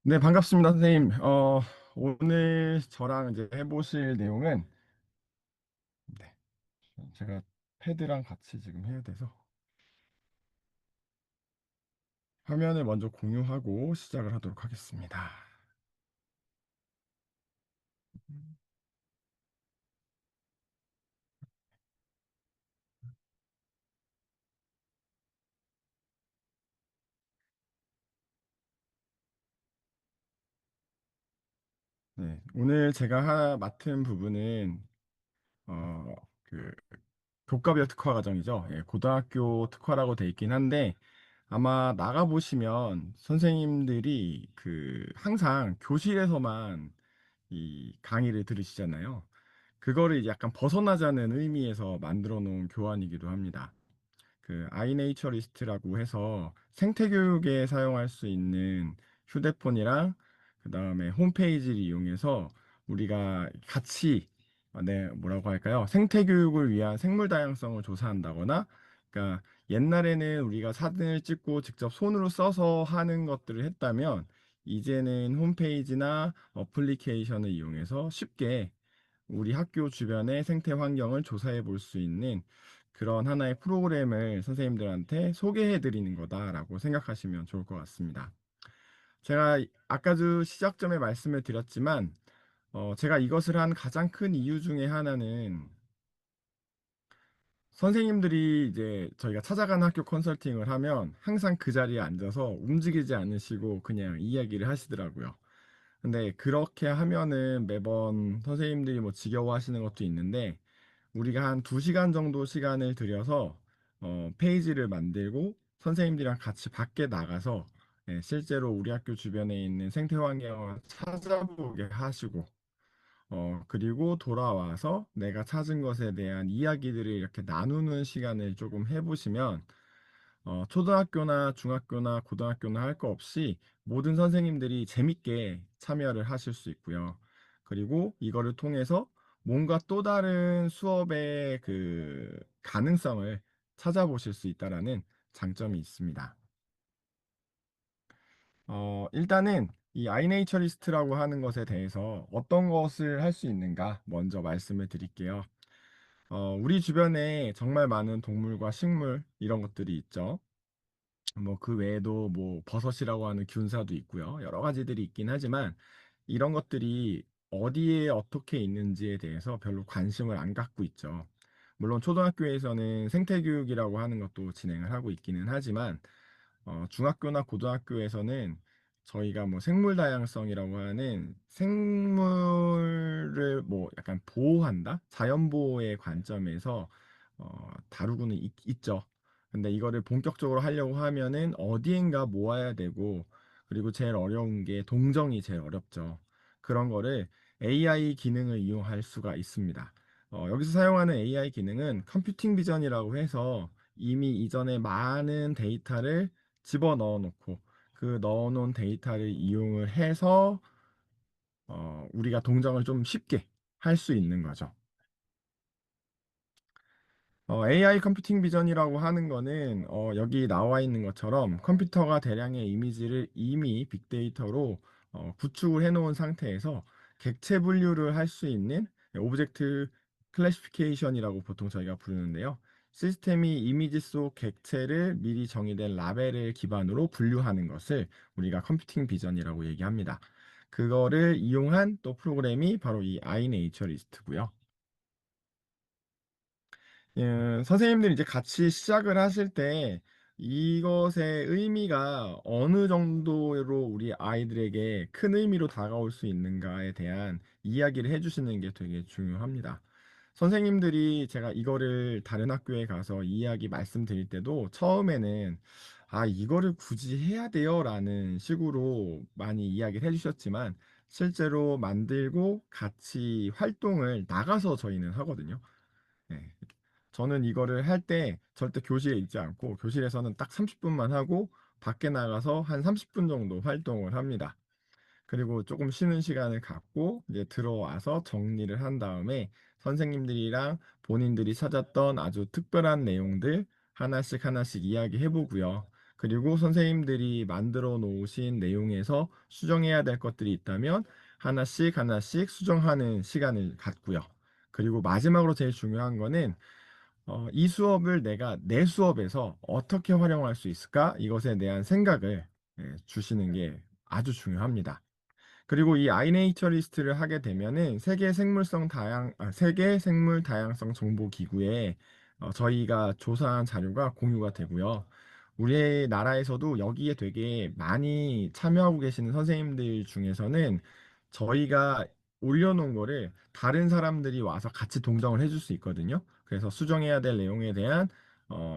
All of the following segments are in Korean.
네, 반갑습니다, 선생님. 오늘 저랑 이제 해보실 내용은, 네, 제가 패드랑 같이 지금 해야 돼서 화면을 먼저 공유하고 시작을 하도록 하겠습니다. 네, 오늘 제가 맡은 부분은, 어, 그, 교과별 특화 과정이죠. 예, 고등학교 특화라고 돼 있긴 한데, 아마 나가보시면 선생님들이 항상 교실에서만 이 강의를 들으시잖아요. 그거를 이제 약간 벗어나자는 의미에서 만들어 놓은 교환이기도 합니다. 아이네이처리스트라고 해서 생태교육에 사용할 수 있는 휴대폰이랑 그다음에 홈페이지를 이용해서 우리가 같이 뭐라고 할까요? 생태교육을 위한 생물 다양성을 조사한다거나 그러니까 옛날에는 우리가 사진을 찍고 직접 손으로 써서 하는 것들을 했다면 이제는 홈페이지나 어플리케이션을 이용해서 쉽게 우리 학교 주변의 생태 환경을 조사해 볼 수 있는 그런 하나의 프로그램을 선생님들한테 소개해 드리는 거다라고 생각하시면 좋을 것 같습니다. 제가 아까도 시작점에 말씀을 드렸지만, 제가 이것을 한 가장 큰 이유 중에 하나는 선생님들이 이제 저희가 찾아가는 학교 컨설팅을 하면 항상 그 자리에 앉아서 움직이지 않으시고 그냥 이야기를 하시더라고요. 근데 그렇게 하면은 매번 선생님들이 뭐 지겨워하시는 것도 있는데 우리가 한 2시간 정도 시간을 들여서 페이지를 만들고 선생님들이랑 같이 밖에 나가서 실제로 우리 학교 주변에 있는 생태 환경을 찾아보게 하시고 그리고 돌아와서 내가 찾은 것에 대한 이야기들을 이렇게 나누는 시간을 조금 해보시면 초등학교나 중학교나 고등학교나 할 거 없이 모든 선생님들이 재밌게 참여를 하실 수 있고요. 그리고 이거를 통해서 뭔가 또 다른 수업의 가능성을 찾아보실 수 있다라는 장점이 있습니다. 일단은 이 아이네이처리스트라고 하는 것에 대해서 어떤 것을 할 수 있는가 먼저 말씀을 드릴게요. 우리 주변에 정말 많은 동물과 식물 이런 것들이 있죠. 뭐 그 외에도 뭐 버섯이라고 하는 균사도 있고요. 여러 가지들이 있긴 하지만 이런 것들이 어디에 어떻게 있는지에 대해서 별로 관심을 안 갖고 있죠. 물론 초등학교에서는 생태교육이라고 하는 것도 진행을 하고 있기는 하지만 중학교나 고등학교에서는 저희가 뭐 생물 다양성이라고 하는 생물을 뭐 약간 보호한다? 자연 보호의 관점에서 다루고는 있죠. 근데 이거를 본격적으로 하려고 하면은 어디엔가 모아야 되고 그리고 제일 어려운 게 동정이 제일 어렵죠. 그런 거를 AI 기능을 이용할 수가 있습니다. 여기서 사용하는 AI 기능은 컴퓨팅 비전이라고 해서 이미 이전에 많은 데이터를 집어 넣어 놓고 그 넣어 놓은 데이터를 이용을 해서 우리가 동정을 좀 쉽게 할 수 있는 거죠. AI 컴퓨팅 비전이라고 하는 거는 여기 나와 있는 것처럼 컴퓨터가 대량의 이미지를 이미 빅데이터로 구축을 해놓은 상태에서 객체 분류를 할 수 있는 오브젝트 클래시피케이션이라고 보통 저희가 부르는데요. 시스템이 이미지 속 객체를 미리 정의된 라벨을 기반으로 분류하는 것을 우리가 컴퓨팅 비전이라고 얘기합니다. 그거를 이용한 또 프로그램이 바로 이 아이네이처리스트고요. 선생님들이 이제 같이 시작을 하실 때 이것의 의미가 어느 정도로 우리 아이들에게 큰 의미로 다가올 수 있는가에 대한 이야기를 해주시는 게 되게 중요합니다. 선생님들이 제가 이거를 다른 학교에 가서 이야기 말씀드릴 때도 처음에는 아, 이거를 굳이 해야 돼요? 라는 식으로 많이 이야기를 해주셨지만 실제로 만들고 같이 활동을 나가서 저희는 하거든요. 네. 저는 이거를 할 때 절대 교실에 있지 않고 교실에서는 딱 30분만 하고 밖에 나가서 한 30분 정도 활동을 합니다. 그리고 조금 쉬는 시간을 갖고 이제 들어와서 정리를 한 다음에 선생님들이랑 본인들이 찾았던 아주 특별한 내용들 하나씩 하나씩 이야기해 보고요. 그리고 선생님들이 만들어 놓으신 내용에서 수정해야 될 것들이 있다면 하나씩 하나씩 수정하는 시간을 갖고요. 그리고 마지막으로 제일 중요한 거는 이 수업을 내가 내 수업에서 어떻게 활용할 수 있을까? 이것에 대한 생각을 주시는 게 아주 중요합니다. 그리고 이 아이네이처리스트를 하게 되면은 세계 생물 다양성 정보 기구에 저희가 조사한 자료가 공유가 되고요. 우리나라에서도 여기에 되게 많이 참여하고 계시는 선생님들 중에서는 저희가 올려놓은 거를 다른 사람들이 와서 같이 동정을 해줄 수 있거든요. 그래서 수정해야 될 내용에 대한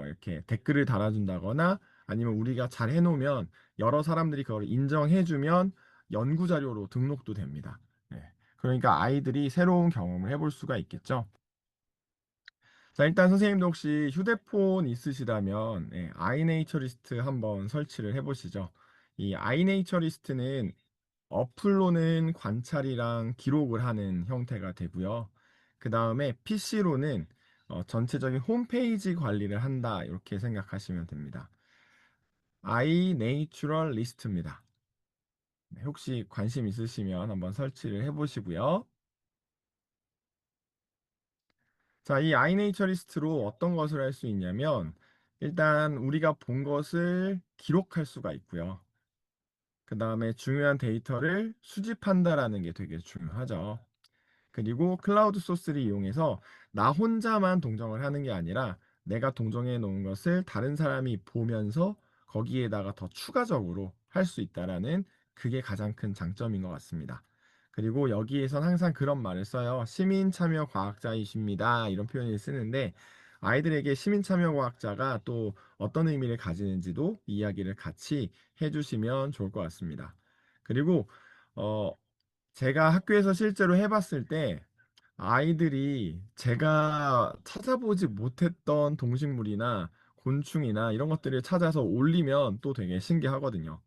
이렇게 댓글을 달아준다거나 아니면 우리가 잘 해놓으면 여러 사람들이 그걸 인정해주면 연구 자료로 등록도 됩니다. 네. 그러니까 아이들이 새로운 경험을 해볼 수가 있겠죠. 자, 일단 선생님도 혹시 휴대폰 있으시다면 아이네이처리스트 한번 설치를 해보시죠. 이 아이네이처리스트는 어플로는 관찰이랑 기록을 하는 형태가 되고요. 그 다음에 PC로는 전체적인 홈페이지 관리를 한다 이렇게 생각하시면 됩니다. 아이네이처럴리스트입니다. 네, 혹시 관심 있으시면 한번 설치를 해보시고요. 자, 이 아이네이처리스트로 어떤 것을 할 수 있냐면 일단 우리가 본 것을 기록할 수가 있고요. 그 다음에 중요한 데이터를 수집한다라는 게 되게 중요하죠. 그리고 클라우드 소스를 이용해서 나 혼자만 동정을 하는 게 아니라 내가 동정해 놓은 것을 다른 사람이 보면서 거기에다가 더 추가적으로 할 수 있다라는 그게 가장 큰 장점인 것 같습니다. 그리고 여기에선 항상 그런 말을 써요. 시민 참여 과학자이십니다. 이런 표현을 쓰는데 아이들에게 시민 참여 과학자가 또 어떤 의미를 가지는지도 이야기를 같이 해주시면 좋을 것 같습니다. 그리고 어, 제가 학교에서 실제로 해봤을 때 아이들이 제가 찾아보지 못했던 동식물이나 곤충이나 이런 것들을 찾아서 올리면 또 되게 신기하거든요.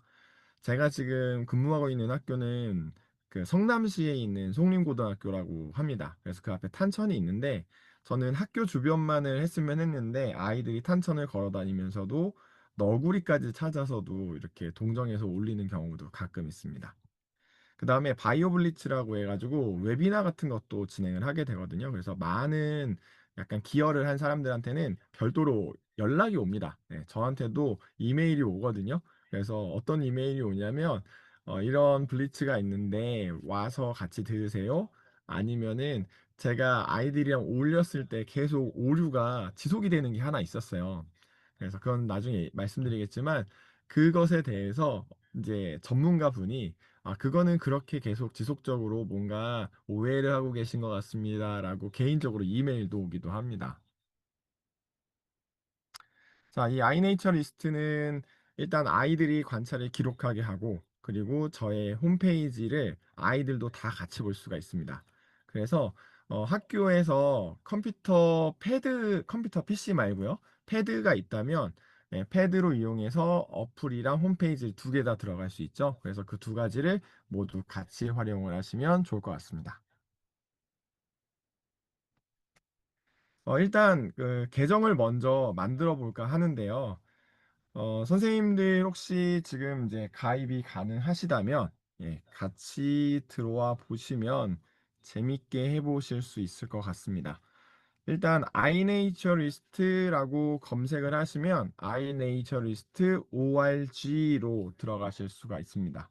제가 지금 근무하고 있는 학교는 그 성남시에 있는 송림고등학교라고 합니다. 그래서 그 앞에 탄천이 있는데 저는 학교 주변만을 했으면 했는데 아이들이 탄천을 걸어 다니면서도 너구리까지 찾아서도 이렇게 동정해서 올리는 경우도 가끔 있습니다. 그 다음에 바이오 블리츠라고 해가지고 웨비나 같은 것도 진행을 하게 되거든요. 그래서 많은 약간 기여를 한 사람들한테는 별도로 연락이 옵니다. 네, 저한테도 이메일이 오거든요. 그래서 어떤 이메일이 오냐면 이런 블리츠가 있는데 와서 같이 들으세요. 아니면은 제가 아이들이랑 올렸을 때 계속 오류가 지속이 되는 게 하나 있었어요. 그래서 그건 나중에 말씀드리겠지만 그것에 대해서 이제 전문가 분이 그거는 그렇게 계속 지속적으로 뭔가 오해를 하고 계신 것 같습니다라고 개인적으로 이메일도 오기도 합니다. 자, 이 아이네이처 리스트는 일단 아이들이 관찰을 기록하게 하고 그리고 저의 홈페이지를 아이들도 다 같이 볼 수가 있습니다. 그래서 학교에서 컴퓨터 PC 말고요. 패드가 있다면 패드로 이용해서 어플이랑 홈페이지 두 개 다 들어갈 수 있죠. 그래서 그 두 가지를 모두 같이 활용을 하시면 좋을 것 같습니다. 일단 그 계정을 먼저 만들어 볼까 하는데요. 선생님들 혹시 지금 이제 가입이 가능하시다면, 같이 들어와 보시면 재밌게 해보실 수 있을 것 같습니다. 일단 iNaturalist라고 검색을 하시면 iNaturalist org로 들어가실 수가 있습니다.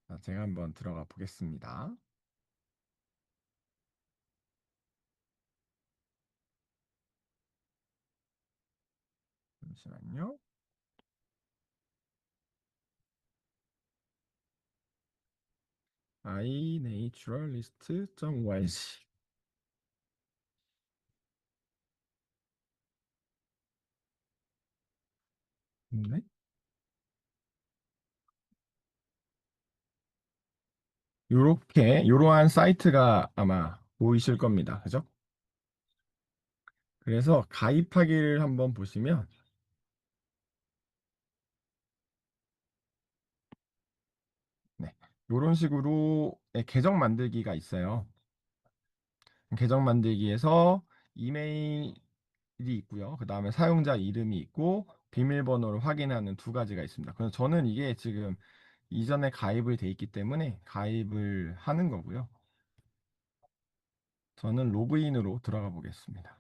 자, 제가 한번 들어가 보겠습니다. 잠시만요. iNaturalist.org. 네. 요러한 사이트가 아마 보이실 겁니다. 그죠? 그래서 가입하기를 한번 보시면, 네. 요런 식으로 계정 만들기가 있어요. 계정 만들기에서 이메일 있고요. 그 다음에 사용자 이름이 있고 비밀번호를 확인하는 두 가지가 있습니다. 그래서 저는 이게 지금 이전에 가입을 돼 있기 때문에 가입을 하는 거고요. 저는 로그인으로 들어가 보겠습니다.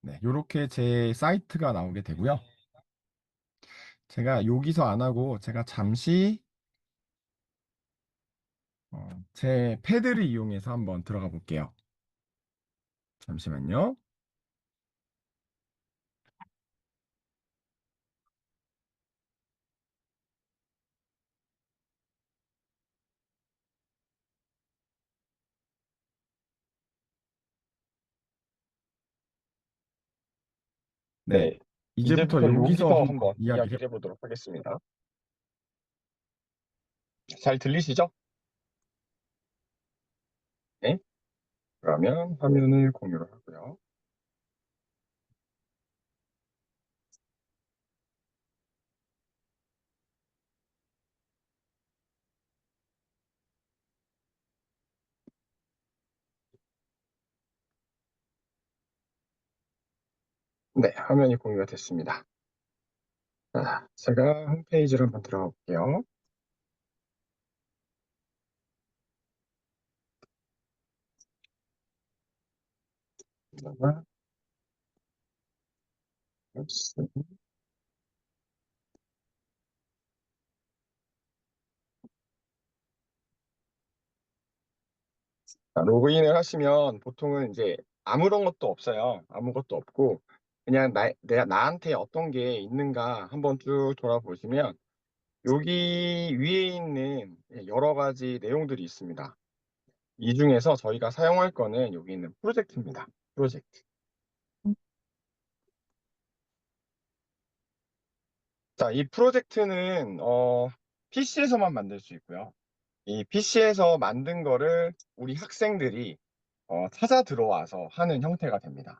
네, 이렇게 제 사이트가 나오게 되고요. 제가 여기서 안 하고 제가 잠시 제 패드를 이용해서 한번 들어가 볼게요. 잠시만요. 네, 네, 이제부터 이제부터 여기서 여기서 한번 한번 이야기를 이야기를 해보도록 하겠습니다. 잘 들리시죠? 네, 그러면 화면을 공유를 하고요. 네, 화면이 공유가 됐습니다. 자, 제가 홈페이지로 한번 들어가 볼게요. 자, 로그인을 하시면 보통은 이제 아무런 것도 없어요. 아무것도 없고 그냥 나한테 어떤 게 있는가 한번 쭉 돌아보시면 여기 위에 있는 여러 가지 내용들이 있습니다. 이 중에서 저희가 사용할 거는 여기 있는 프로젝트입니다. 프로젝트. 자, 이 프로젝트는 PC에서만 만들 수 있고요. 이 PC에서 만든 거를 우리 학생들이 찾아 들어와서 하는 형태가 됩니다.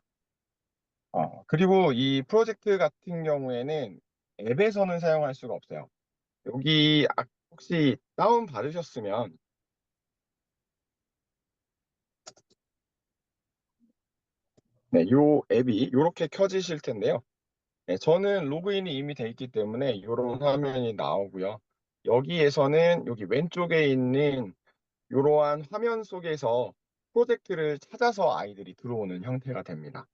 그리고 이 프로젝트 같은 경우에는 앱에서는 사용할 수가 없어요. 여기 혹시 다운 받으셨으면 네, 요 앱이 이렇게 켜지실 텐데요. 네, 저는 로그인이 이미 돼 있기 때문에 이런 화면이 나오고요. 여기에서는 여기 왼쪽에 있는 이러한 화면 속에서 프로젝트를 찾아서 아이들이 들어오는 형태가 됩니다.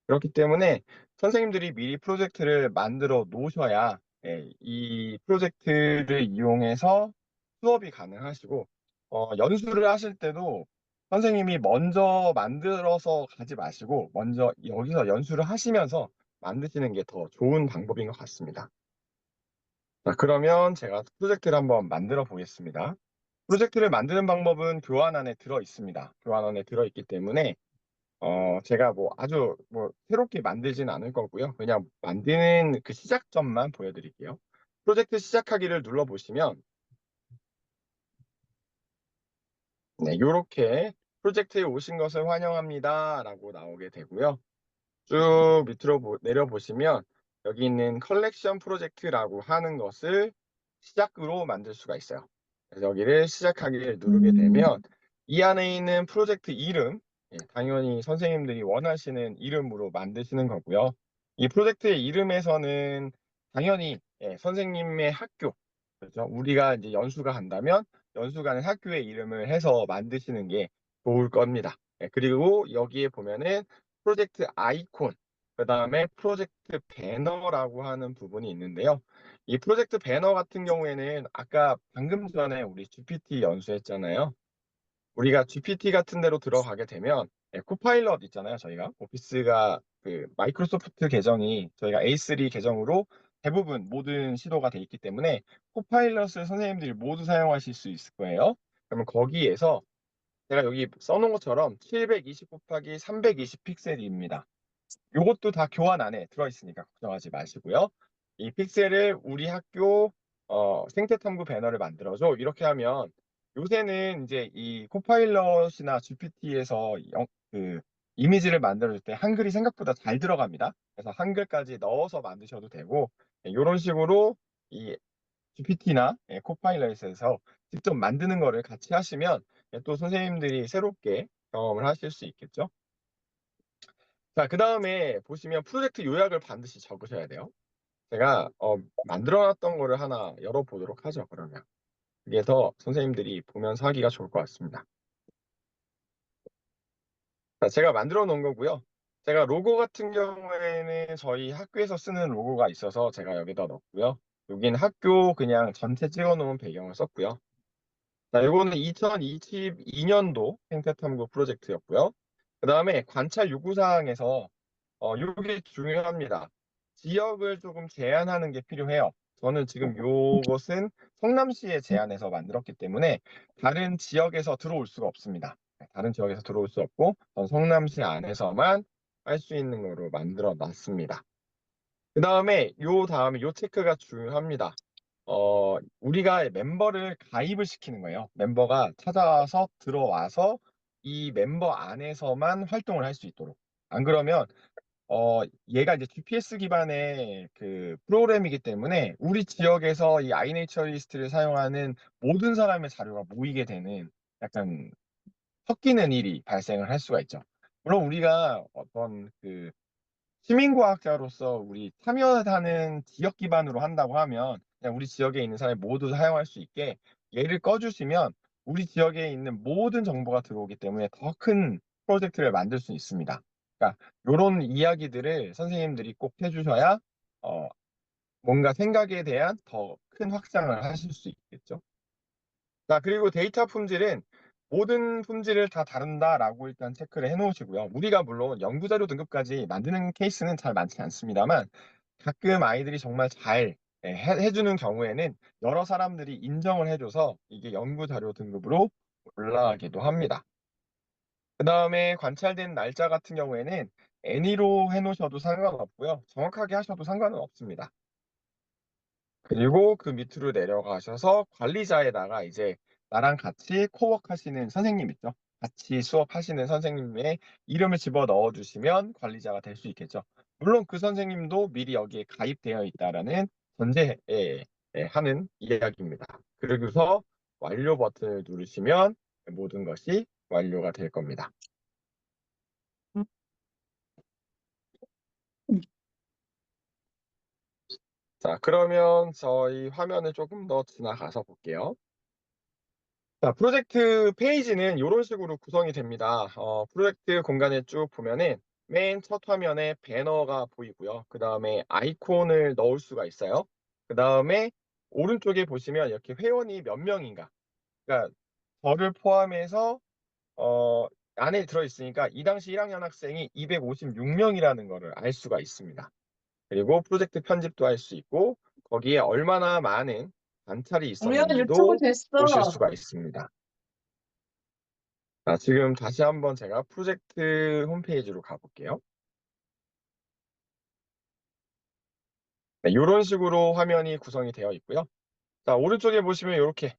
그렇기 때문에 선생님들이 미리 프로젝트를 만들어 놓으셔야 이 프로젝트를 이용해서 수업이 가능하시고 연수를 하실 때도 선생님이 먼저 만들어서 가지 마시고 먼저 여기서 연수를 하시면서 만드시는 게 더 좋은 방법인 것 같습니다. 자, 그러면 제가 프로젝트를 한번 만들어 보겠습니다. 프로젝트를 만드는 방법은 교환 안에 들어 있습니다. 교환 안에 들어 있기 때문에 제가 뭐 아주 뭐 새롭게 만들지는 않을 거고요. 그냥 만드는 그 시작점만 보여드릴게요. 프로젝트 시작하기를 눌러보시면 네, 이렇게 프로젝트에 오신 것을 환영합니다 라고 나오게 되고요. 쭉 밑으로 내려보시면 여기 있는 컬렉션 프로젝트라고 하는 것을 시작으로 만들 수가 있어요. 그래서 여기를 시작하기를 누르게 되면 이 안에 있는 프로젝트 이름, 당연히 선생님들이 원하시는 이름으로 만드시는 거고요. 이 프로젝트의 이름에서는 당연히 선생님의 학교, 그렇죠? 우리가 이제 연수가 한다면 연수 가는 학교의 이름을 해서 만드시는 게 좋을 겁니다. 그리고 여기에 보면은 프로젝트 아이콘, 그 다음에 프로젝트 배너라고 하는 부분이 있는데요. 이 프로젝트 배너 같은 경우에는 아까 방금 전에 우리 GPT 연수했잖아요. 우리가 GPT 같은 데로 들어가게 되면 코파일럿 있잖아요. 저희가 오피스가 그 마이크로소프트 계정이 저희가 A3 계정으로 대부분 모든 시도가 돼 있기 때문에 코파일럿을 선생님들이 모두 사용하실 수 있을 거예요. 그러면 거기에서 제가 여기 써놓은 것처럼 720 곱하기 320 픽셀입니다. 요것도 다 교환 안에 들어있으니까 걱정하지 마시고요. 이 픽셀을 우리 학교 생태 탐구 배너를 만들어줘. 이렇게 하면 요새는 이제 이 코파일럿이나 GPT에서 그 이미지를 만들어줄 때 한글이 생각보다 잘 들어갑니다. 그래서 한글까지 넣어서 만드셔도 되고 이런 식으로 이 GPT나 코파일럿에서 직접 만드는 거를 같이 하시면 또 선생님들이 새롭게 경험을 하실 수 있겠죠. 자, 그다음에 보시면 프로젝트 요약을 반드시 적으셔야 돼요. 제가 만들어 놨던 거를 하나 열어 보도록 하죠, 그러면. 그게 더 선생님들이 보면서 하기가 좋을 것 같습니다. 자, 제가 만들어 놓은 거고요. 제가 로고 같은 경우에는 저희 학교에서 쓰는 로고가 있어서 제가 여기다 넣었고요. 여기는 학교 그냥 전체 찍어 놓은 배경을 썼고요. 자, 요거는 2022년도 생태탐구 프로젝트였고요. 그다음에 관찰 요구사항에서 요게 중요합니다. 지역을 조금 제한하는 게 필요해요. 저는 지금 요것은 성남시에 제한해서 만들었기 때문에 다른 지역에서 들어올 수가 없습니다. 네, 다른 지역에서 들어올 수 없고 전 성남시 안에서만 할 수 있는 거로 만들어 놨습니다. 그다음에 요 체크가 중요합니다. 우리가 멤버를 가입을 시키는 거예요. 멤버가 찾아와서 들어와서 이 멤버 안에서만 활동을 할 수 있도록. 안 그러면 얘가 이제 GPS 기반의 그 프로그램이기 때문에 우리 지역에서 이 아이내처리스트를 사용하는 모든 사람의 자료가 모이게 되는 약간 섞이는 일이 발생을 할 수가 있죠. 물론 우리가 어떤 그 시민과학자로서 우리 참여하는 지역 기반으로 한다고 하면 그냥 우리 지역에 있는 사람이 모두 사용할 수 있게 얘를 꺼주시면 우리 지역에 있는 모든 정보가 들어오기 때문에 더 큰 프로젝트를 만들 수 있습니다. 그러니까 요런 이야기들을 선생님들이 꼭 해주셔야 어, 뭔가 생각에 대한 더 큰 확장을 하실 수 있겠죠. 자, 그리고 데이터 품질은 모든 품질을 다 다룬다라고 일단 체크를 해 놓으시고요. 우리가 물론 연구자료 등급까지 만드는 케이스는 잘 많지 않습니다만 가끔 아이들이 정말 잘 해주는 경우에는 여러 사람들이 인정을 해줘서 이게 연구자료 등급으로 올라가기도 합니다. 그 다음에 관찰된 날짜 같은 경우에는 애니로 해놓으셔도 상관없고요. 정확하게 하셔도 상관은 없습니다. 그리고 그 밑으로 내려가셔서 관리자에다가 이제 나랑 같이 코워크 하시는 선생님 있죠? 같이 수업하시는 선생님의 이름을 집어 넣어 주시면 관리자가 될 수 있겠죠. 물론 그 선생님도 미리 여기에 가입되어 있다라는 전제에 하는 이야기입니다. 그러고서 완료 버튼을 누르시면 모든 것이 완료가 될 겁니다. 자, 그러면 저희 화면을 조금 더 지나가서 볼게요. 자, 프로젝트 페이지는 이런 식으로 구성이 됩니다. 프로젝트 공간에 쭉 보면은 맨 첫 화면에 배너가 보이고요. 그 다음에 아이콘을 넣을 수가 있어요. 그 다음에 오른쪽에 보시면 이렇게 회원이 몇 명인가. 그러니까 저를 포함해서 어, 안에 들어있으니까 이 당시 1학년 학생이 256명이라는 거를 알 수가 있습니다. 그리고 프로젝트 편집도 할 수 있고 거기에 얼마나 많은 관찰이 우리가 유튜브 있었는지도 보실 됐어. 수가 있습니다. 자, 지금 다시 한번 제가 프로젝트 홈페이지로 가볼게요. 네, 이런 식으로 화면이 구성이 되어 있고요. 자, 오른쪽에 보시면 이렇게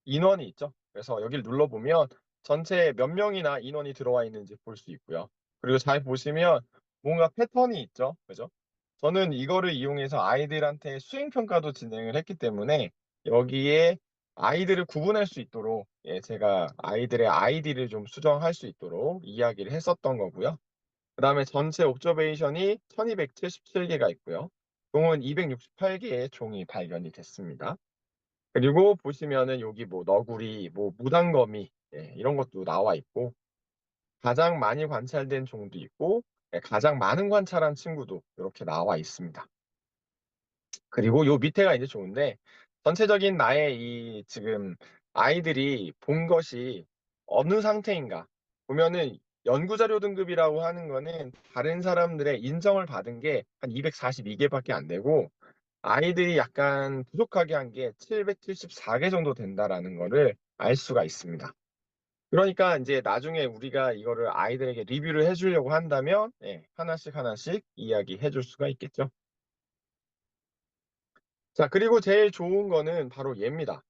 인원이 있죠. 그래서 여기를 눌러보면 전체 몇 명이나 인원이 들어와 있는지 볼 수 있고요. 그리고 잘 보시면 뭔가 패턴이 있죠. 그죠? 저는 이거를 이용해서 아이들한테 수행평가도 진행을 했기 때문에 여기에 아이들을 구분할 수 있도록 제가 아이들의 아이디를 좀 수정할 수 있도록 이야기를 했었던 거고요. 그 다음에 전체 옵저베이션이 1277개가 있고요. 종은 268개의 종이 발견이 됐습니다. 그리고 보시면은 여기 뭐 너구리, 뭐 무단거미 이런 것도 나와 있고 가장 많이 관찰된 종도 있고 가장 많은 관찰한 친구도 이렇게 나와 있습니다. 그리고 요 밑에가 이제 좋은데 전체적인 나의 이 지금 아이들이 본 것이 어느 상태인가 보면은 연구자료 등급이라고 하는 거는 다른 사람들의 인정을 받은 게 한 242개밖에 안 되고 아이들이 약간 부족하게 한 게 774개 정도 된다라는 거를 알 수가 있습니다. 그러니까 이제 나중에 우리가 이거를 아이들에게 리뷰를 해주려고 한다면 하나씩 하나씩 이야기해 줄 수가 있겠죠. 자, 그리고 제일 좋은 거는 바로 얘입니다.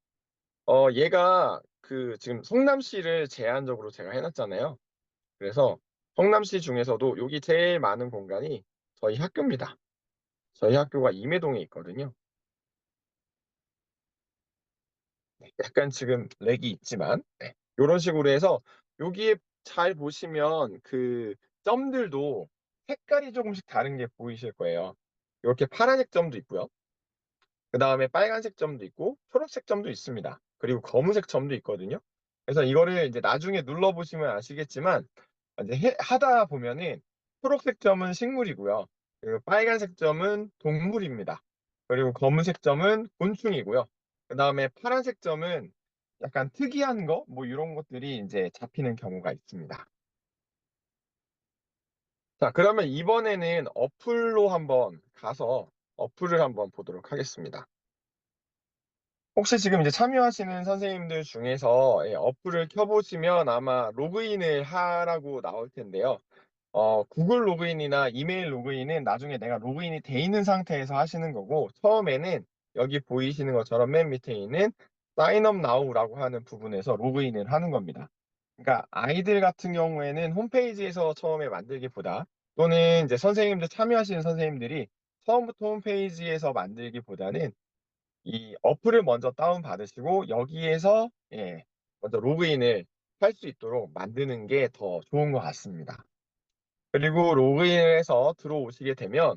얘가 그 지금 성남시를 제한적으로 제가 해놨잖아요. 그래서 성남시 중에서도 여기 제일 많은 공간이 저희 학교입니다. 저희 학교가 임해동에 있거든요. 약간 지금 렉이 있지만 요런 식으로 해서 여기에 잘 보시면 그 점들도 색깔이 조금씩 다른 게 보이실 거예요. 요렇게 파란색 점도 있고요. 그다음에 빨간색 점도 있고 초록색 점도 있습니다. 그리고 검은색 점도 있거든요. 그래서 이거를 이제 나중에 눌러 보시면 아시겠지만 이제 하다 보면은 초록색 점은 식물이고요. 그리고 빨간색 점은 동물입니다. 그리고 검은색 점은 곤충이고요. 그다음에 파란색 점은 약간 특이한 거 뭐 이런 것들이 이제 잡히는 경우가 있습니다. 자, 그러면 이번에는 어플로 한번 가서 어플을 한번 보도록 하겠습니다. 혹시 지금 이제 참여하시는 선생님들 중에서 어플을 켜보시면 아마 로그인을 하라고 나올 텐데요. 구글 로그인이나 이메일 로그인은 나중에 내가 로그인이 돼 있는 상태에서 하시는 거고, 처음에는 여기 보이시는 것처럼 맨 밑에 있는 Sign up now라고 하는 부분에서 로그인을 하는 겁니다. 그러니까 아이들 같은 경우에는 홈페이지에서 처음에 만들기보다, 또는 이제 선생님들 참여하시는 선생님들이 처음부터 홈페이지에서 만들기보다는 이 어플을 먼저 다운 받으시고 여기에서 먼저 로그인을 할 수 있도록 만드는 게 더 좋은 것 같습니다. 그리고 로그인을 해서 들어오시게 되면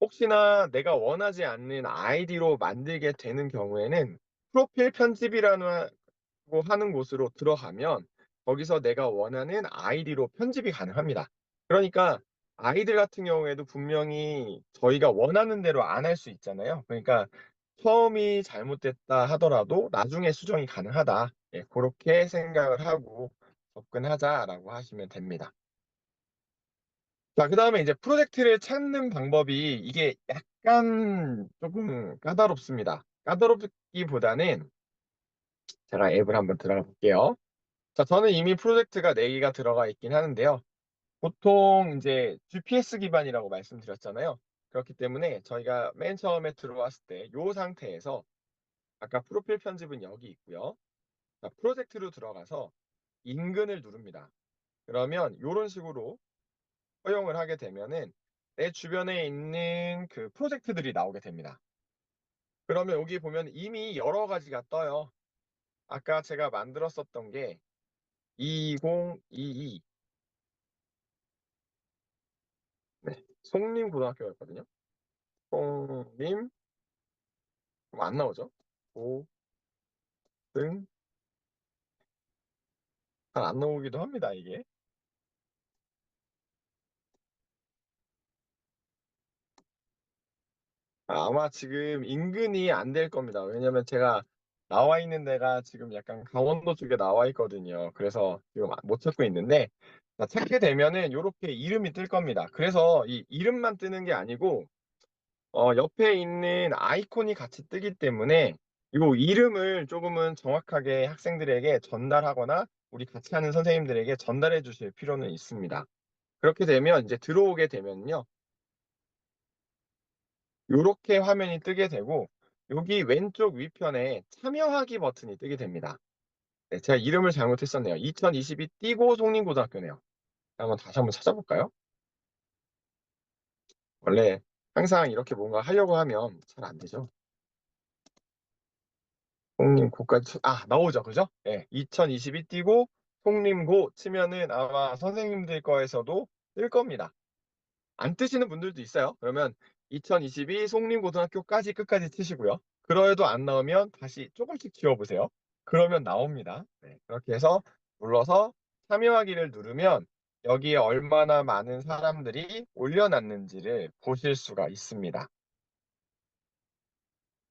혹시나 내가 원하지 않는 아이디로 만들게 되는 경우에는 프로필 편집이라는 고 하는 곳으로 들어가면 거기서 내가 원하는 아이디로 편집이 가능합니다. 그러니까 아이들 같은 경우에도 분명히 저희가 원하는 대로 안 할 수 있잖아요. 그러니까 처음이 잘못됐다 하더라도 나중에 수정이 가능하다. 고렇게 생각을 하고 접근하자라고 하시면 됩니다. 자, 그다음에 이제 프로젝트를 찾는 방법이 이게 약간 조금 까다롭습니다. 까다롭기보다는 제가 앱을 한번 들어가 볼게요. 자, 저는 이미 프로젝트가 4 개가 들어가 있긴 하는데요. 보통 이제 GPS 기반이라고 말씀드렸잖아요. 그렇기 때문에 저희가 맨 처음에 들어왔을 때 요 상태에서 아까 프로필 편집은 여기 있고요. 자, 프로젝트로 들어가서 인근을 누릅니다. 그러면 요런 식으로 허용을 하게 되면은 내 주변에 있는 그 프로젝트들이 나오게 됩니다. 그러면 여기 보면 이미 여러 가지가 떠요. 아까 제가 만들었었던 게 2022 송림고등학교였거든요. 송림 그럼 안 나오죠? 고등 잘 안 나오기도 합니다, 이게. 아마 지금 인근이 안 될 겁니다. 왜냐면 제가 나와 있는 데가 지금 약간 강원도 쪽에 나와 있거든요. 그래서 지금 못 찾고 있는데 자, 찾게 되면은 요렇게 이름이 뜰 겁니다. 그래서 이 이름만 뜨는 게 아니고 옆에 있는 아이콘이 같이 뜨기 때문에 요 이름을 조금은 정확하게 학생들에게 전달하거나 우리 같이 하는 선생님들에게 전달해 주실 필요는 있습니다. 그렇게 되면 이제 들어오게 되면요. 요렇게 화면이 뜨게 되고 여기 왼쪽 위편에 참여하기 버튼이 뜨게 됩니다. 네, 제가 이름을 잘못했었네요. 2022 띠고 송림고등학교네요. 다시 한번 찾아볼까요? 원래 항상 이렇게 뭔가 하려고 하면 잘 안 되죠. 송림고까지 나오죠. 그죠? 예. 2022 띄고 송림고 치면은 아마 선생님들 거에서도 뜰 겁니다. 안 뜨시는 분들도 있어요. 그러면 2022 송림고등학교까지 끝까지 치시고요. 그래도 안 나오면 다시 조금씩 지워 보세요. 그러면 나옵니다. 네. 그렇게 해서 눌러서 참여하기를 누르면 여기에 얼마나 많은 사람들이 올려놨는지를 보실 수가 있습니다.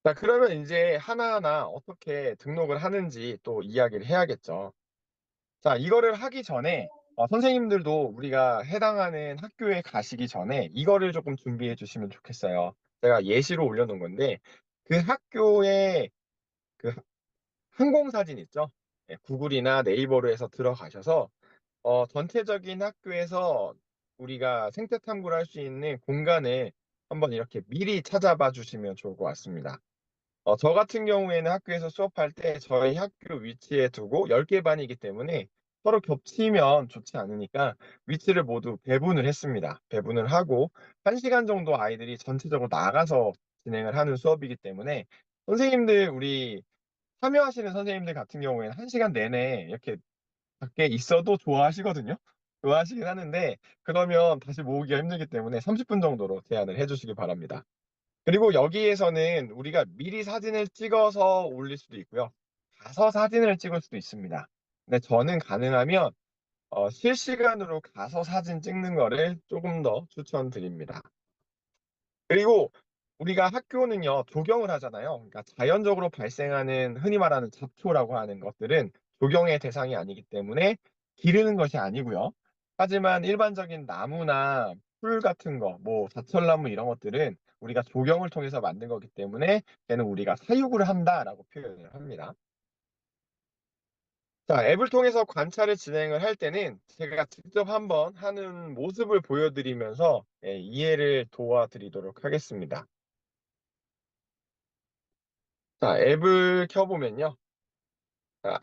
자, 그러면 인제 하나하나 어떻게 등록을 하는지 또 이야기를 해야겠죠. 자, 이거를 하기 전에 선생님들도 우리가 해당하는 학교에 가시기 전에 이거를 조금 준비해 주시면 좋겠어요. 제가 예시로 올려 놓은 건데 그 학교의 그 항공사진 있죠? 예, 구글이나 네이버로 해서 들어가셔서 전체적인 학교에서 우리가 생태 탐구를 할 수 있는 공간을 한번 이렇게 미리 찾아봐 주시면 좋을 것 같습니다. 저 같은 경우에는 학교에서 수업할 때 저희 학교 위치에 두고 10개 반이기 때문에 서로 겹치면 좋지 않으니까 위치를 모두 배분을 했습니다. 배분을 하고 1 시간 정도 아이들이 전체적으로 나가서 진행을 하는 수업이기 때문에 선생님들 우리 참여하시는 선생님들 같은 경우에는 1시간 내내 이렇게 밖에 있어도 좋아하시거든요. 좋아하시긴 하는데 그러면 다시 모으기가 힘들기 때문에 30분 정도로 제한을 해 주시기 바랍니다. 그리고 여기에서는 우리가 미리 사진을 찍어서 올릴 수도 있고요. 가서 사진을 찍을 수도 있습니다. 근데 저는 가능하면 실시간으로 가서 사진 찍는 거를 조금 더 추천드립니다. 그리고 우리가 학교는요, 조경을 하잖아요. 그러니까 자연적으로 발생하는 흔히 말하는 잡초라고 하는 것들은 조경의 대상이 아니기 때문에 기르는 것이 아니고요. 하지만 일반적인 나무나 풀 같은 거, 뭐 자철나무 이런 것들은 우리가 조경을 통해서 만든 거기 때문에 걔는 우리가 사육을 한다라고 표현을 합니다. 자, 앱을 통해서 관찰을 진행을 할 때는 제가 직접 한번 하는 모습을 보여드리면서 이해를 도와드리도록 하겠습니다. 자, 앱을 켜보면요. 자,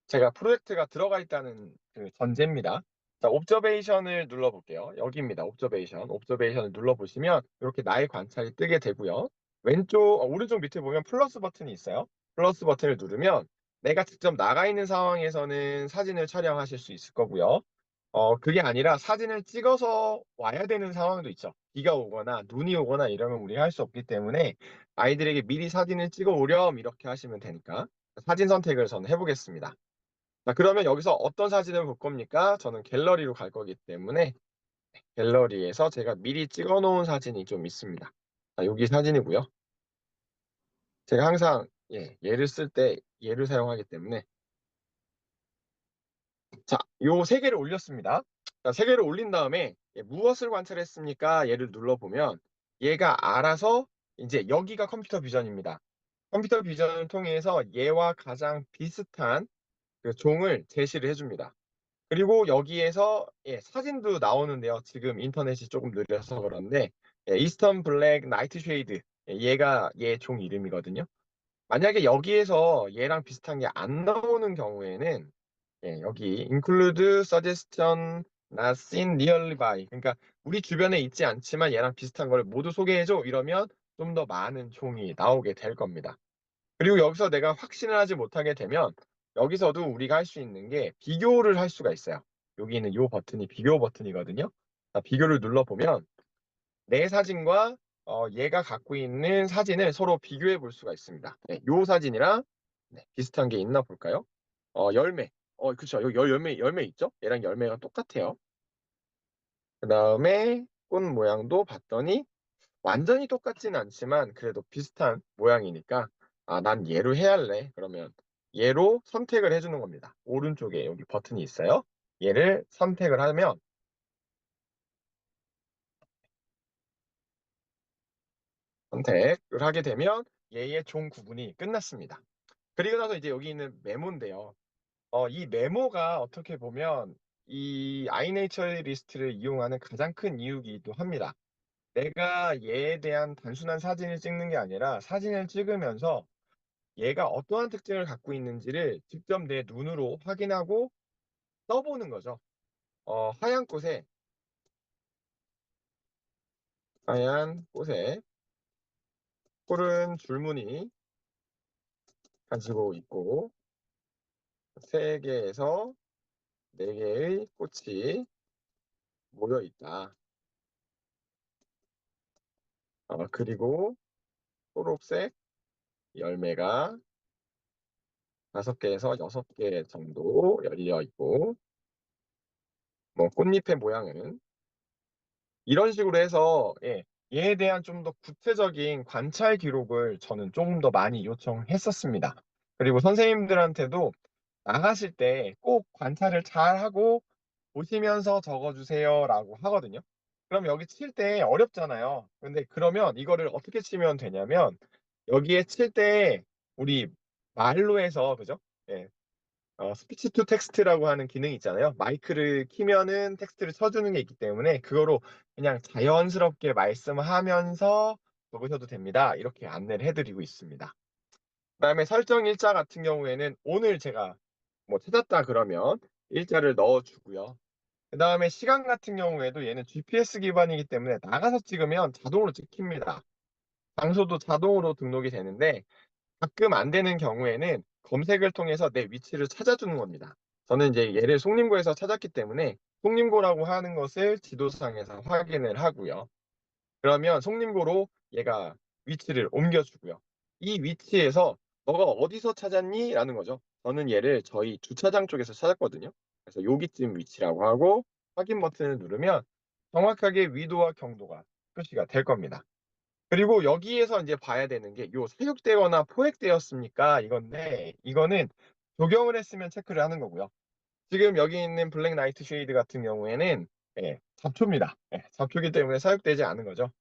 제가 프로젝트가 들어가 있다는 그 전제입니다. 자, 옵저베이션을 눌러볼게요. 여기입니다. 옵저베이션. 옵저베이션을 눌러보시면 이렇게 나의 관찰이 뜨게 되고요. 오른쪽 밑에 보면 플러스 버튼이 있어요. 플러스 버튼을 누르면 내가 직접 나가 있는 상황에서는 사진을 촬영하실 수 있을 거고요. 그게 아니라 사진을 찍어서 와야 되는 상황도 있죠. 비가 오거나 눈이 오거나 이러면 우리가 할 수 없기 때문에 아이들에게 미리 사진을 찍어 오렴 이렇게 하시면 되니까 사진 선택을 저는 해보겠습니다. 자, 그러면 여기서 어떤 사진을 볼 겁니까? 저는 갤러리로 갈 거기 때문에 갤러리에서 제가 미리 찍어 놓은 사진이 좀 있습니다. 자, 여기 사진이고요. 제가 항상 얘를 쓸 때 얘를 사용하기 때문에 자, 요 3개를 올렸습니다. 자, 3개를 올린 다음에 무엇을 관찰했습니까? 얘를 눌러보면 얘가 알아서 이제 여기가 컴퓨터 비전입니다. 컴퓨터 비전을 통해서 얘와 가장 비슷한 그 종을 제시를 해줍니다. 그리고 여기에서 사진도 나오는데요. 지금 인터넷이 조금 느려서 그런데 이스턴 블랙 나이트 쉐이드 얘가 얘 종 이름이거든요. 만약에 여기에서 얘랑 비슷한 게 안 나오는 경우에는 여기 include suggestion not seen nearly by 그러니까 우리 주변에 있지 않지만 얘랑 비슷한 걸 모두 소개해줘 이러면 좀 더 많은 종이 나오게 될 겁니다. 그리고 여기서 내가 확신을 하지 못하게 되면 여기서도 우리가 할 수 있는 게 비교를 할 수가 있어요. 여기 있는 이 버튼이 비교 버튼이거든요. 자, 비교를 눌러보면 내 사진과 얘가 갖고 있는 사진을 서로 비교해 볼 수가 있습니다. 이 사진이랑 비슷한 게 있나 볼까요? 열매. 그쵸. 여기 열매 있죠? 얘랑 열매가 똑같아요. 그 다음에 꽃 모양도 봤더니 완전히 똑같진 않지만 그래도 비슷한 모양이니까 난 얘로 해야 할래. 그러면 얘로 선택을 해주는 겁니다. 오른쪽에 여기 버튼이 있어요. 얘를 선택을 하면 선택을 하게 되면 얘의 종 구분이 끝났습니다. 그리고 나서 이제 여기 있는 메모인데요. 이 메모가 어떻게 보면 이 아이네이처 리스트를 이용하는 가장 큰 이유이기도 합니다. 내가 얘에 대한 단순한 사진을 찍는 게 아니라 사진을 찍으면서 얘가 어떠한 특징을 갖고 있는지를 직접 내 눈으로 확인하고 써보는 거죠. 하얀 꽃에 푸른 줄무늬 가지고 있고 3개에서 4개의 꽃이 모여 있다. 그리고 초록색 열매가 5개에서 6개 정도 열려 있고 뭐 꽃잎의 모양은 이런 식으로 해서 얘에 대한 좀 더 구체적인 관찰 기록을 저는 조금 더 많이 요청했었습니다. 그리고 선생님들한테도 나가실 때 꼭 관찰을 잘하고 보시면서 적어주세요라고 하거든요. 그럼 여기 칠 때 어렵잖아요. 근데 그러면 이거를 어떻게 치면 되냐면 여기에 칠 때 우리 말로 해서 그죠? 예, 스피치 투 텍스트라고 하는 기능이 있잖아요. 마이크를 키면은 텍스트를 쳐주는 게 있기 때문에 그거로 그냥 자연스럽게 말씀하면서 적으셔도 됩니다. 이렇게 안내를 해드리고 있습니다. 그다음에 설정 일자 같은 경우에는 오늘 제가 뭐 찾았다 그러면 일자를 넣어주고요. 그다음에 시간 같은 경우에도 얘는 GPS 기반이기 때문에 나가서 찍으면 자동으로 찍힙니다. 장소도 자동으로 등록이 되는데 가끔 안 되는 경우에는 검색을 통해서 내 위치를 찾아주는 겁니다. 저는 이제 얘를 송림고에서 찾았기 때문에 송림고라고 하는 것을 지도상에서 확인을 하고요. 그러면 송림고로 얘가 위치를 옮겨주고요. 이 위치에서 "너가 어디서 찾았니?" 라는 거죠. 저는 얘를 저희 주차장 쪽에서 찾았거든요. 그래서 여기쯤 위치라고 하고 확인 버튼을 누르면 정확하게 위도와 경도가 표시가 될 겁니다. 그리고 여기에서 인제 봐야 되는 게 요 "사육되거나 포획되었습니까?" 이건데, 이거는 적용을 했으면 체크를 하는 거고요. 지금 여기 있는 블랙 나이트 쉐이드 같은 경우에는 잡초입니다. 잡초이기 때문에 사육되지 않은 거죠.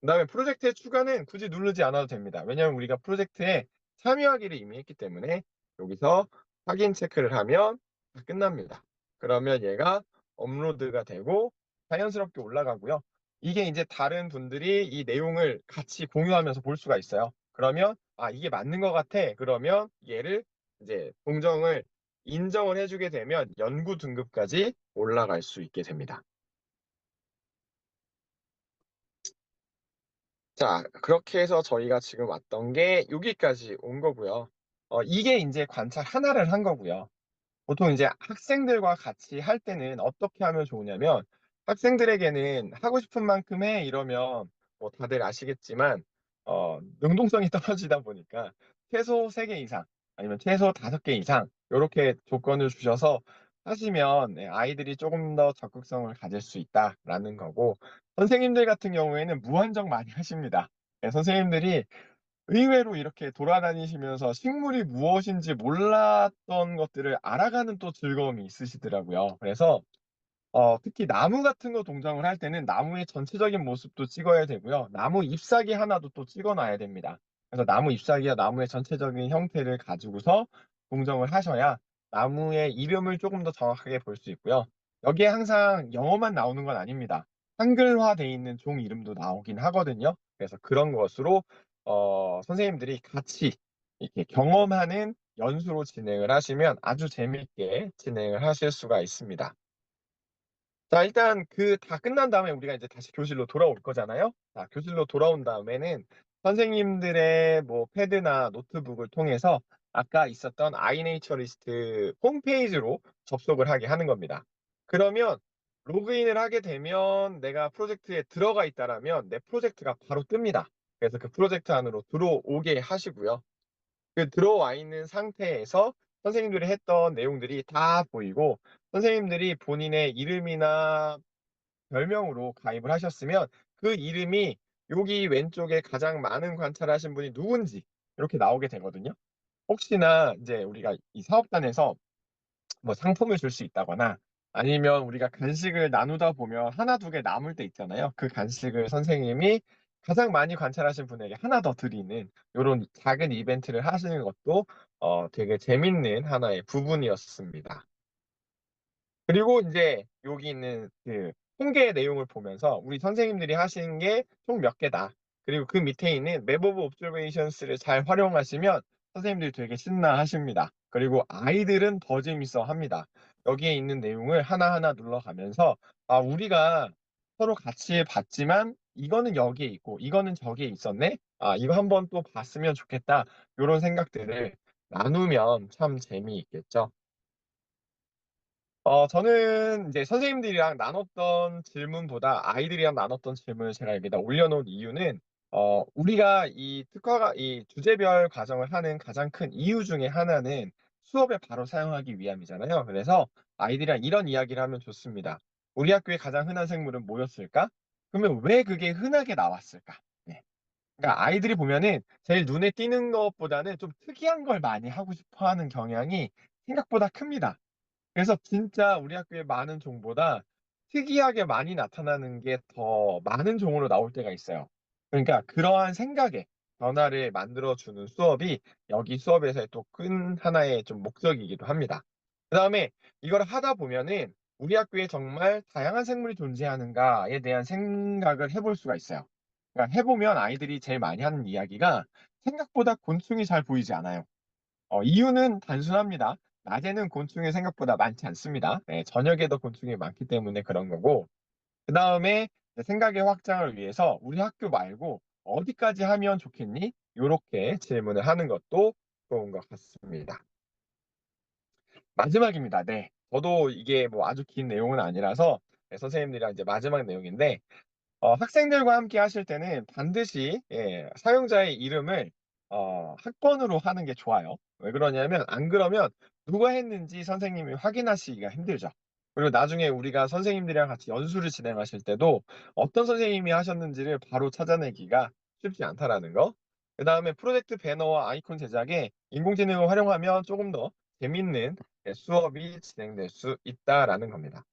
그다음에 프로젝트의 추가는 굳이 누르지 않아도 됩니다. 왜냐하면 우리가 프로젝트에 참여하기를 이미 했기 때문에 여기서 확인 체크를 하면 다 끝납니다. 그러면 얘가 업로드가 되고 자연스럽게 올라가고요. 이게 이제 다른 분들이 이 내용을 같이 공유하면서 볼 수가 있어요. 그러면 '아 이게 맞는 것 같아.' 그러면 얘를 이제 공정을 인정을 해 주게 되면 연구 등급까지 올라갈 수 있게 됩니다. 자, 그렇게 해서 저희가 지금 왔던 게 여기까지 온 거고요. 이게 인제 관찰 하나를 한 거고요. 보통 이제 학생들과 같이 할 때는 어떻게 하면 좋으냐면, 학생들에게는 "하고 싶은 만큼 해." 이러면 뭐 다들 아시겠지만 능동성이 떨어지다 보니까 최소 3개 이상 아니면 최소 5개 이상 요렇게 조건을 주셔서 하시면 아이들이 쪼금 더 적극성을 가질 수 있다라는 거고, 선생님들 같은 경우에는 무한정 많이 하십니다. 선생님들이 의외로 이렇게 돌아다니시면서 식물이 무엇인지 몰랐던 것들을 알아가는 또 즐거움이 있으시더라고요. 그래서 특히 나무 같은 거 동정을 할 때는 나무의 전체적인 모습도 찍어야 되고요. 나무 잎사귀 하나도 또 찍어 놔야 됩니다. 그래서 나무 잎사귀와 나무의 전체적인 형태를 가지고서 동정을 하셔야 나무의 이름을 조금 더 정확하게 볼 수 있고요. 여기에 항상 영어만 나오는 건 아닙니다. 한글화돼 있는 종 이름도 나오긴 하거든요. 그래서 그런 것으로 선생님들이 같이 이렇게 경험하는 연수로 진행을 하시면 아주 재미있게 진행을 하실 수가 있습니다. 자, 일단 그 다 끝난 다음에 우리가 이제 다시 교실로 돌아올 거잖아요. 자, 교실로 돌아온 다음에는 선생님들의 뭐 패드나 노트북을 통해서 아까 있었던 아이네이처리스트 홈페이지로 접속을 하게 하는 겁니다. 그러면 로그인을 하게 되면 내가 프로젝트에 들어가 있다라면 내 프로젝트가 바로 뜹니다. 그래서 그 프로젝트 안으로 들어오게 하시고요. 그 들어와 있는 상태에서 선생님들이 했던 내용들이 다 보이고, 선생님들이 본인의 이름이나 별명으로 가입을 하셨으면 그 이름이 여기 왼쪽에 가장 많은 관찰하신 분이 누군지 이렇게 나오게 되거든요. 혹시나 이제 우리가 이 사업단에서 뭐 상품을 줄 수 있다거나 아니면 우리가 간식을 나누다 보면 하나 두 개 남을 때 있잖아요. 그 간식을 선생님이 가장 많이 관찰하신 분에게 하나 더 드리는 요런 작은 이벤트를 하시는 것도 되게 재밌는 하나의 부분이었습니다. 그리고 인제 여기 있는 그 통계 내용을 보면서 우리 선생님들이 하신 게 총 몇 개다. 그리고 그 밑에 있는 map of observations를 잘 활용하시면 선생님들이 되게 신나하십니다. 그리고 아이들은 더 재밌어합니다. 여기에 있는 내용을 하나하나 눌러가면서 '아 우리가 서로 같이 봤지만 이거는 여기에 있고 이거는 저기에 있었네. 아 이거 한번 또 봤으면 좋겠다.' 요런 생각들을 나누면 참 재미있겠죠. 저는 이제 선생님들이랑 나눴던 질문보다 아이들이랑 나눴던 질문을 제가 여기다 올려 놓은 이유는 우리가 이 특화가 이 주제별 과정을 하는 가장 큰 이유 중에 하나는 수업에 바로 사용하기 위함이잖아요. 그래서 아이들이랑 이런 이야기를 하면 좋습니다. "우리 학교에 가장 흔한 생물은 뭐였을까? 그러면 왜 그게 흔하게 나왔을까?" 네. 그러니까 아이들이 보면은 제일 눈에 띄는 것보다는 좀 특이한 걸 많이 하고 싶어 하는 경향이 생각보다 큽니다. 그래서 진짜 우리 학교의 많은 종보다 특이하게 많이 나타나는 게 더 많은 종으로 나올 때가 있어요. 그러니까 그러한 생각의 변화를 만들어 주는 수업이 여기 수업에서의 또 큰 하나의 좀 목적이기도 합니다. 그다음에 이걸 하다 보면은 '우리 학교에 정말 다양한 생물이 존재하는가.'에 대한 생각을 해볼 수가 있어요. 그러니까 해 보면 아이들이 제일 많이 하는 이야기가 생각보다 곤충이 잘 보이지 않아요. 이유는 단순합니다. 낮에는 곤충이 생각보다 많지 않습니다. 네, 저녁에도 곤충이 많기 때문에 그런 거고, 그다음에 이제 생각의 확장을 위해서 "우리 학교 말고 어디까지 하면 좋겠니?" 요렇게 질문을 하는 것도 즐거운 것 같습니다. 마지막입니다. 네. 저도 이게 뭐 아주 긴 내용은 아니라서 선생님들이랑 이제 마지막 내용인데 학생들과 함께 하실 때는 반드시 사용자의 이름을 학번으로 하는 게 좋아요. 왜 그러냐면 안 그러면 누가 했는지 선생님이 확인하시기가 힘들죠. 그리고 나중에 우리가 선생님들이랑 같이 연수를 진행하실 때도 어떤 선생님이 하셨는지를 바로 찾아내기가 쉽지 않다라는 거. 그다음에 프로젝트 배너와 아이콘 제작에 인공지능을 활용하면 조금 더 재밌는 수업이 진행될 수 있다라는 겁니다.